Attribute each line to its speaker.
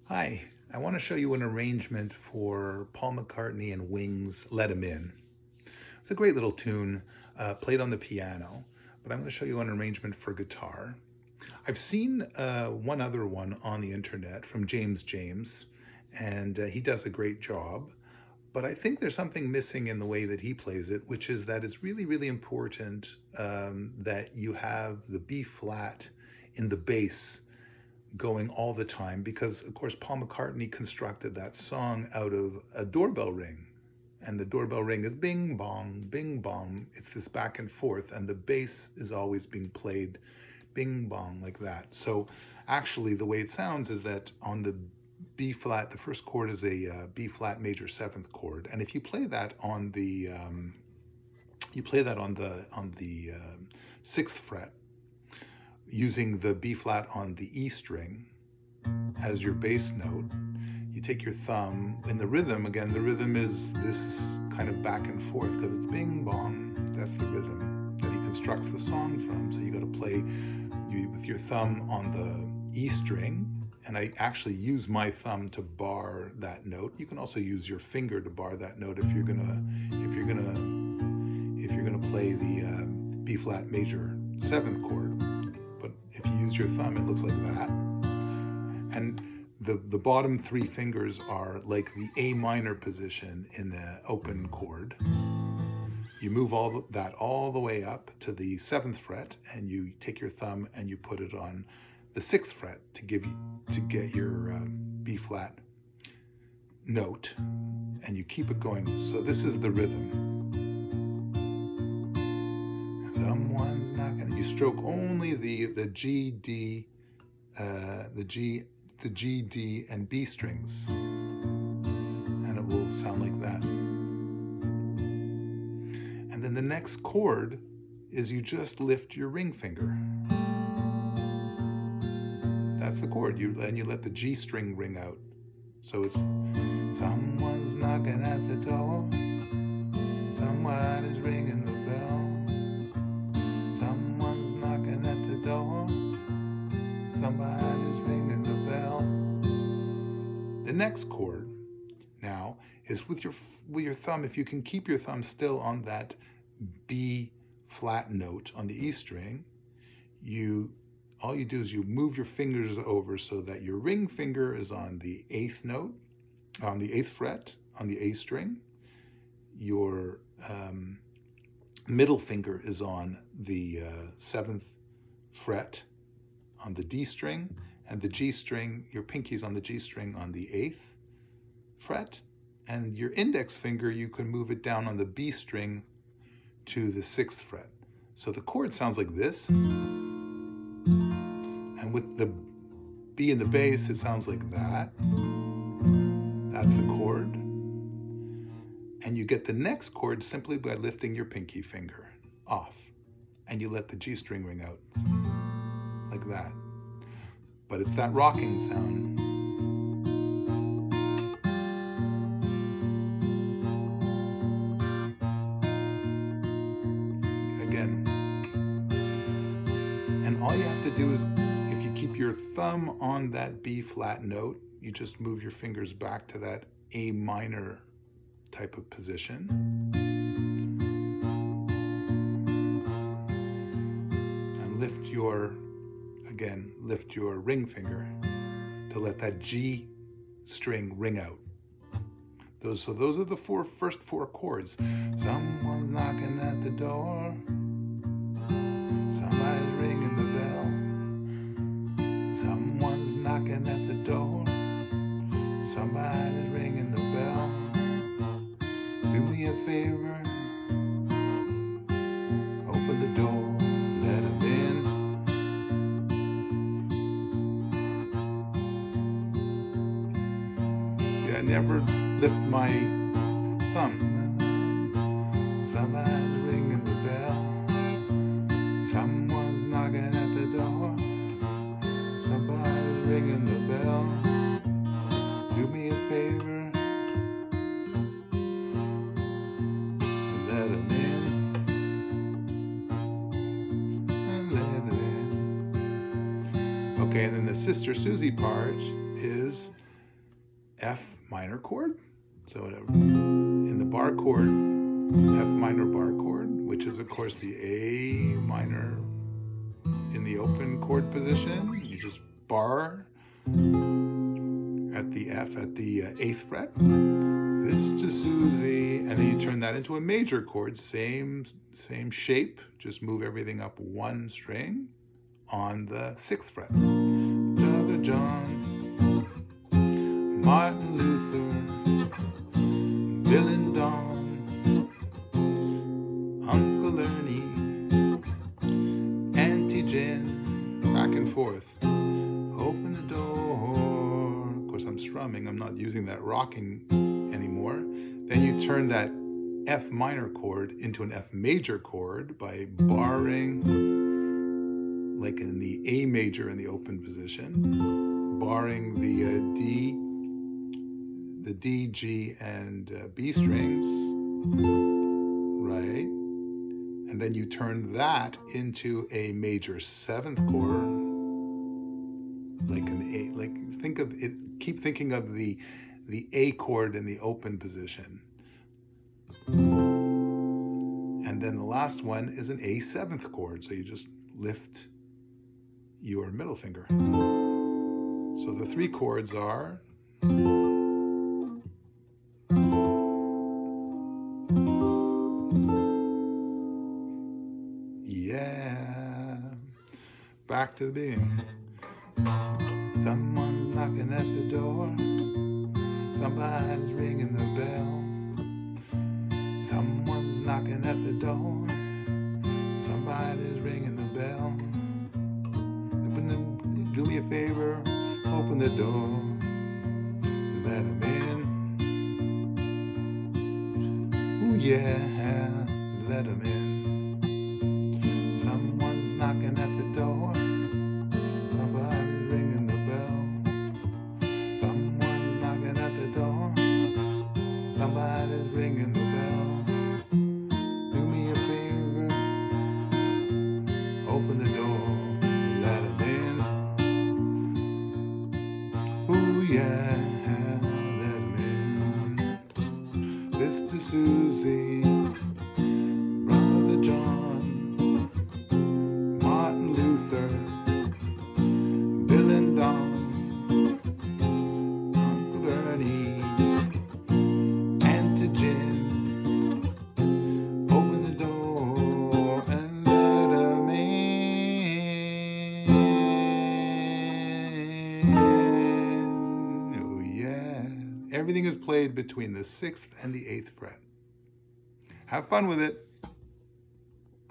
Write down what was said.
Speaker 1: Hi, I want to show you an arrangement for Paul McCartney and Wings' Let 'Em In. It's a great little tune played on the piano, but I'm going to show you an arrangement for guitar. I've seen one other one on the internet from James, and he does a great job, but I think there's something missing in the way that he plays it, which is that it's really, really important that you have the B flat in the bass going all the time because, of course, Paul McCartney constructed that song out of a doorbell ring. And the doorbell ring is bing bong, bing bong. It's this back and forth, and the bass is always being played bing bong like that. So actually, the way it sounds is that on the B flat, the first chord is a B flat major seventh chord, and if you play that on the sixth fret, using the B flat on the E string as your bass note, you take your thumb in the rhythm. Again, the rhythm is this kind of back and forth because it's bing bong. That's the rhythm that he constructs the song from. So you got to play with your thumb on the E string, and I actually use my thumb to bar that note. You can also use your finger to bar that note if you're gonna play the B flat major seventh chord. But if you use your thumb, it looks like that. And the bottom three fingers are like the A minor position in the open chord. You move that all the way up to the seventh fret, and you take your thumb and you put it on the sixth fret to get your B flat note, and you keep it going. So this is the rhythm. Someone's knocking. You stroke only the G, D, the G, D, and B strings, and it will sound like that. And then the next chord is you just lift your ring finger. That's the chord. And you let the G string ring out. So it's someone's knocking at the door. Someone is ringing the bell. Someone's knocking at the door. Somebody's ringing the bell. The next chord now is with your thumb. If you can keep your thumb still on that B flat note on the E string, all you do is you move your fingers over so that your ring finger is on the eighth note, on the eighth fret, on the A string. Your middle finger is on the seventh fret on the D string, and the G string, your pinky's on the G string on the eighth fret, and your index finger, you can move it down on the B string to the sixth fret. So the chord sounds like this, and with the B in the bass, it sounds like that. That's the chord. And you get the next chord simply by lifting your pinky finger off, and you let the G string ring out like that. But it's that rocking sound. Again. And all you have to do is, if you keep your thumb on that B flat note, you just move your fingers back to that A minor type of position. And lift your ring finger to let that G string ring out. Those are the first four chords. Someone's knocking at the door. Somebody's ringing the bell. Someone's knocking at the door. Somebody's ringing the bell. Do me a favor. Open the door. Let 'em in. See, I never lift my thumb. Somebody's ringing the bell. Someone's knocking at the door. Somebody's ringing the bell. Do me a favor. Let 'em in. Let 'em in. Okay, and then the Sister Susie part is F minor chord. So in the bar chord, F minor bar chord, which is of course the A minor in the open chord position. You just bar at the F at the 8th fret. This to Susie, and then you turn that into a major chord, same shape, just move everything up one string on the 6th fret. Brother John, Martin Luther, Bill and Don, Uncle Ernie, Auntie Jen, back and forth. Open the door. Of course, I'm strumming. I'm not using that rocking anymore. Then you turn that F minor chord into an F major chord by barring, like in the A major in the open position, barring the D, G, and B strings, right? And then you turn that into a major 7th chord, like an A. Like think of it. Keep thinking of the A chord in the open position. And then the last one is an A 7th chord. So you just lift your middle finger. So the 3 chords are back to the beginning. Someone's knocking at the door. Somebody's ringing the bell. Someone's knocking at the door. Somebody's ringing the bell. Do me a favor, open the door. Let him in. Ooh yeah, let him in. Someone's knocking at the door. Somebody's ringing the bell. Someone's knocking at the door. Somebody's ringing the bell. Do me a favor, open the door, let him in. Ooh yeah, let him in. Mr. Susie, Brother John, Martin Luther, Bill and Don, Uncle Ernie, Auntie Jen, open the door and let 'em in. Oh yeah. Everything is played between the 6th and the 8th fret. Have fun with it.